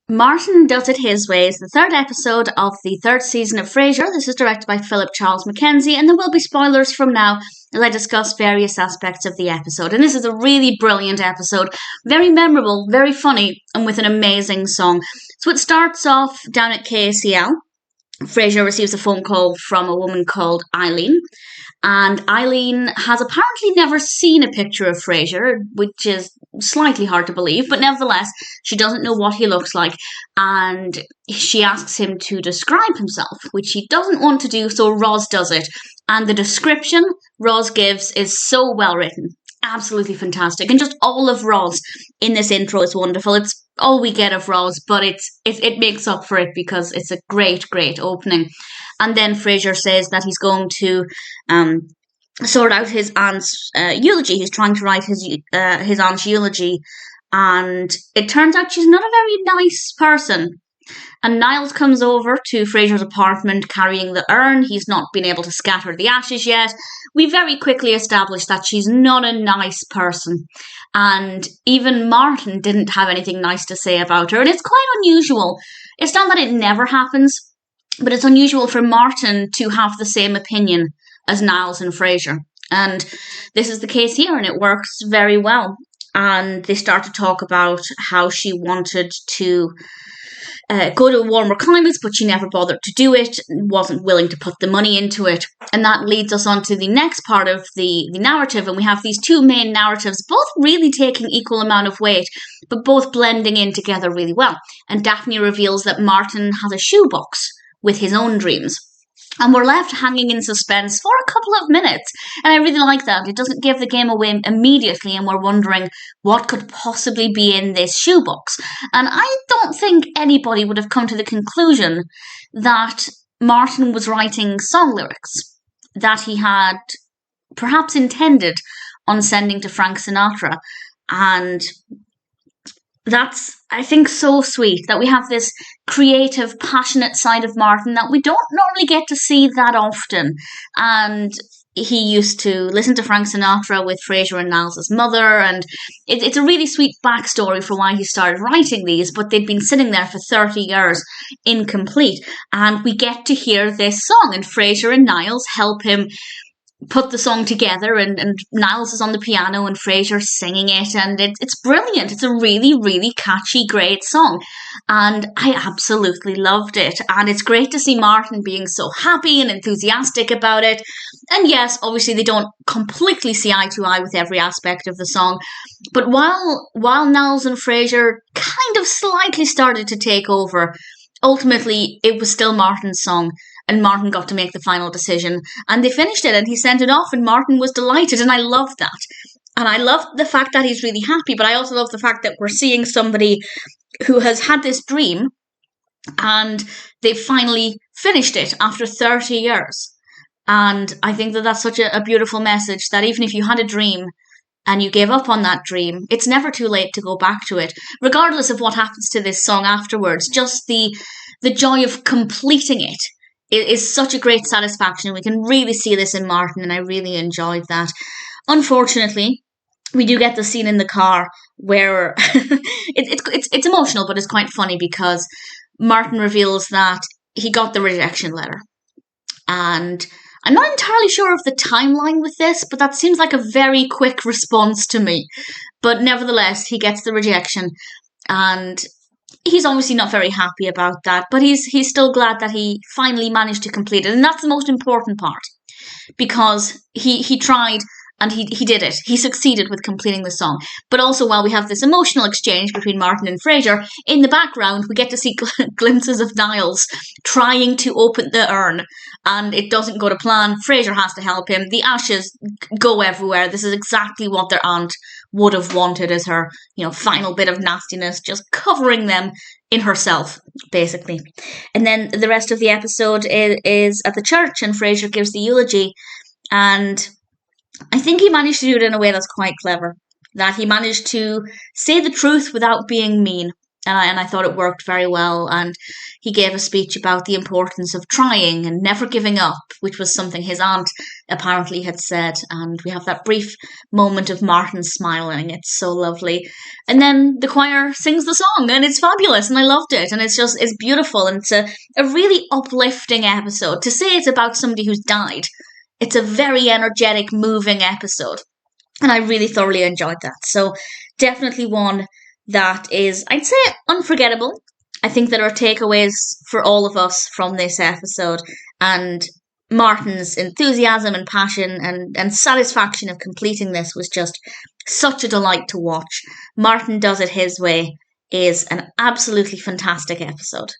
Martin Does It His Way is the third episode of the third season of Frasier. This is directed by Philip Charles MacKenzie, and there will be spoilers from now as I discuss various aspects of the episode. And this is a really brilliant episode, very memorable, very funny, and with an amazing song. So it starts off down at KCL. Frasier receives a phone call from a woman called Eileen. And Eileen has apparently never seen a picture of Frasier, which is slightly hard to believe, but nevertheless, she doesn't know what he looks like, and she asks him to describe himself, which he doesn't want to do, so Roz does it. And the description Roz gives is so well written. Absolutely fantastic. And just all of Roz in this intro is wonderful. It's all we get of Roz, but it makes up for it because it's a great opening. And then Frasier says that he's going to sort out his aunt's eulogy. He's trying to write his aunt's eulogy, and it turns out she's not a very nice person. And Niles comes over to Frasier's apartment carrying the urn. He's not been able to scatter the ashes yet. We very quickly established that she's not a nice person. And even Martin didn't have anything nice to say about her. And it's quite unusual. It's not that it never happens, but it's unusual for Martin to have the same opinion as Niles and Frasier. And this is the case here, and it works very well. And they start to talk about how she wanted to go to warmer climates, but she never bothered to do it, wasn't willing to put the money into it. And that leads us on to the next part of the narrative, and we have these two main narratives, both really taking equal amount of weight, but both blending in together really well. And Daphne reveals that Martin has a shoebox with his own dreams. And we're left hanging in suspense for a couple of minutes. And I really like that. It doesn't give the game away immediately, and we're wondering what could possibly be in this shoebox. And I don't think anybody would have come to the conclusion that Martin was writing song lyrics that he had perhaps intended on sending to Frank Sinatra. And that's, I think, so sweet that we have this creative, passionate side of Martin that we don't normally get to see that often. And he used to listen to Frank Sinatra with Frasier and Niles' mother, and it's a really sweet backstory for why he started writing these, but they'd been sitting there for 30 years incomplete. And we get to hear this song, and Frasier and Niles help him put the song together, and Niles is on the piano and Frasier's singing it, and it's brilliant. It's a really catchy, great song, and I absolutely loved it. And it's great to see Martin being so happy and enthusiastic about it. And yes, obviously they don't completely see eye to eye with every aspect of the song, but while Niles and Frasier kind of slightly started to take over, ultimately it was still Martin's song. And Martin got to make the final decision. And they finished it, and he sent it off, and Martin was delighted, and I loved that. And I love the fact that he's really happy, but I also love the fact that we're seeing somebody who has had this dream, and they finally finished it after 30 years. And I think that that's such a beautiful message, that even if you had a dream and you gave up on that dream, it's never too late to go back to it. Regardless of what happens to this song afterwards, just the joy of completing it is such a great satisfaction. We can really see this in Martin, and I really enjoyed that. Unfortunately, we do get the scene in the car where it's emotional, but it's quite funny because Martin reveals that he got the rejection letter. And I'm not entirely sure of the timeline with this, but that seems like a very quick response to me. But nevertheless, he gets the rejection, and he's obviously not very happy about that, but he's still glad that he finally managed to complete it. And that's the most important part, because he tried and he did it. He succeeded with completing the song. But also, while we have this emotional exchange between Martin and Frasier, in the background we get to see glimpses of Niles trying to open the urn, and it doesn't go to plan. Frasier has to help him. The ashes go everywhere. This is exactly what their aunt would have wanted as her, final bit of nastiness, just covering them in herself, basically. And then the rest of the episode is at the church, and Frasier gives the eulogy, and I think he managed to do it in a way that's quite clever. That he managed to say the truth without being mean. and I thought it worked very well. And he gave a speech about the importance of trying and never giving up, which was something his aunt apparently had said. And we have that brief moment of Martin smiling. It's so lovely. And then the choir sings the song, and it's fabulous, and I loved it. And it's beautiful, and it's a really uplifting episode. To say it's about somebody who's died, it's a very energetic, moving episode. And I really thoroughly enjoyed that. So definitely one that is, I'd say, unforgettable. I think there are takeaways for all of us from this episode. And Martin's enthusiasm and passion and satisfaction of completing this was just such a delight to watch. Martin Does It His Way is an absolutely fantastic episode.